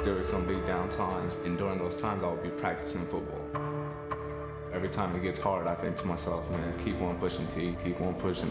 There were some big down times, and during those times I would be practicing football. Every time it gets hard, I think to myself, man, keep on pushing, T, keep on pushing.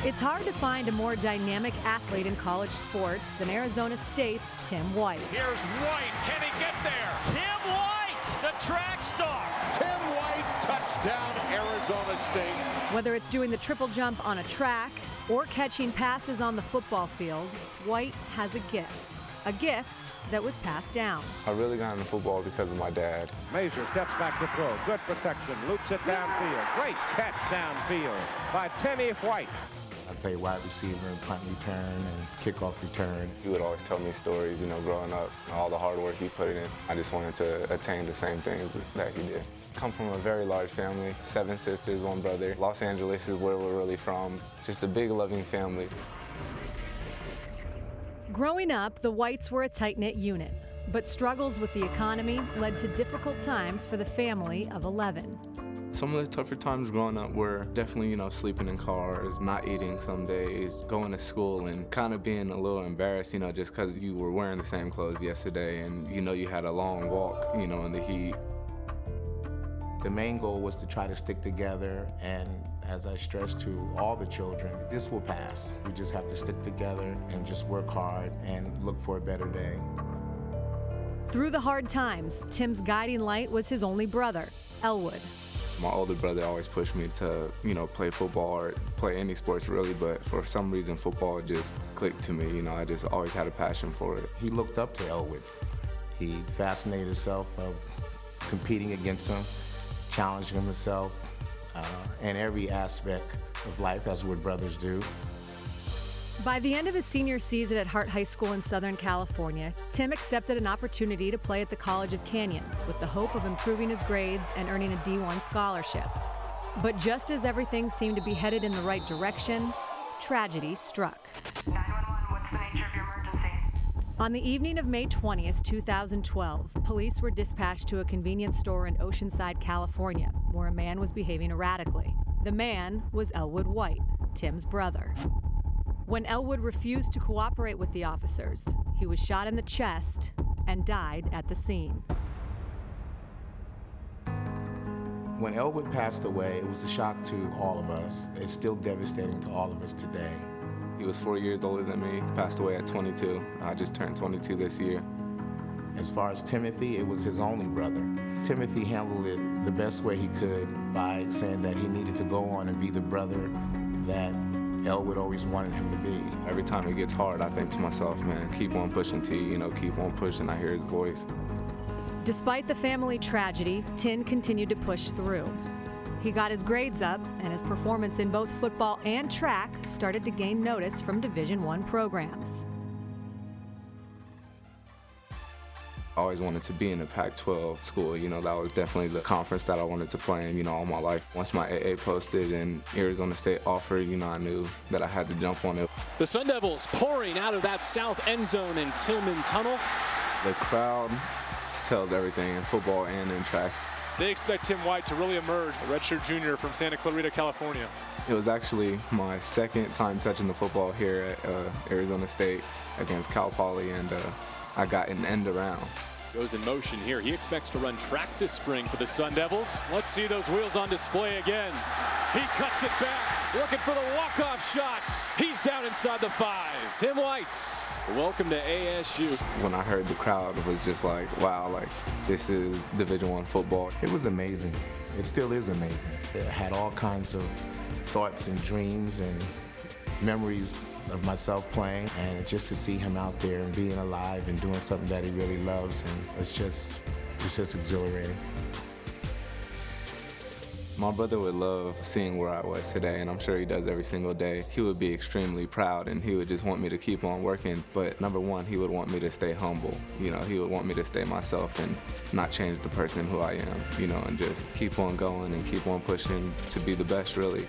It's hard to find a more dynamic athlete in college sports than Arizona State's Tim White. Here's White. Can he get there? Tim White, the track star. Tim White, touchdown, Arizona State. Whether it's doing the triple jump on a track or catching passes on the football field, White has a gift that was passed down. I really got into football because of my dad. Mazer steps back to throw. Good protection. Loops it downfield. Great catch downfield by Timmy White. I played wide receiver and punt return and kickoff return. He would always tell me stories, growing up, all the hard work he put in. I just wanted to attain the same things that he did. Come from a very large family, 7 sisters, 1 brother. Los Angeles is where we're really from. Just a big, loving family. Growing up, the Whites were a tight-knit unit, but struggles with the economy led to difficult times for the family of 11. Some of the tougher times growing up were definitely, sleeping in cars, not eating some days, going to school and kind of being a little embarrassed, just because you were wearing the same clothes yesterday and, you had a long walk, in the heat. The main goal was to try to stick together, and as I stressed to all the children, this will pass. We just have to stick together and just work hard and look for a better day. Through the hard times, Tim's guiding light was his only brother, Elwood. My older brother always pushed me to, play football or play any sports really, but for some reason football just clicked to me. I just always had a passion for it. He looked up to Elwood. He fascinated himself of competing against him, challenging himself in every aspect of life, as what brothers do. By the end of his senior season at Hart High School in Southern California, Tim accepted an opportunity to play at the College of Canyons with the hope of improving his grades and earning a D1 scholarship. But just as everything seemed to be headed in the right direction, tragedy struck. 911, what's the nature of your emergency? On the evening of May 20th, 2012, police were dispatched to a convenience store in Oceanside, California, where a man was behaving erratically. The man was Elwood White, Tim's brother. When Elwood refused to cooperate with the officers, he was shot in the chest and died at the scene. When Elwood passed away, it was a shock to all of us. It's still devastating to all of us today. He was 4 years older than me, passed away at 22. I just turned 22 this year. As far as Timothy, it was his only brother. Timothy handled it the best way he could by saying that he needed to go on and be the brother that Elwood always wanted him to be. Every time it gets hard, I think to myself, man, keep on pushing, T, keep on pushing. I hear his voice. Despite the family tragedy, Tim continued to push through. He got his grades up, and his performance in both football and track started to gain notice from Division I programs. I always wanted to be in a Pac-12 school. That was definitely the conference that I wanted to play in, all my life. Once my AA posted and Arizona State offered, I knew that I had to jump on it. The Sun Devils pouring out of that south end zone in Tillman Tunnel. The crowd tells everything in football and in track. They expect Tim White to really emerge, a redshirt junior from Santa Clarita, California. It was actually my second time touching the football here at Arizona State against Cal Poly, and I got an end around. Goes in motion here. He expects to run track this spring for the Sun Devils. Let's see those wheels on display again. He cuts it back, looking for the walk-off shots. He's down inside the 5. Tim White, welcome to ASU. When I heard the crowd, it was just like, wow, this is Division I football. It was amazing. It still is amazing. It had all kinds of thoughts and dreams and memories of myself playing, and just to see him out there and being alive and doing something that he really loves, and it's just exhilarating. My brother would love seeing where I was today, and I'm sure he does every single day. He would be extremely proud, and he would just want me to keep on working. But number one, he would want me to stay humble. He would want me to stay myself and not change the person who I am, and just keep on going and keep on pushing to be the best, really.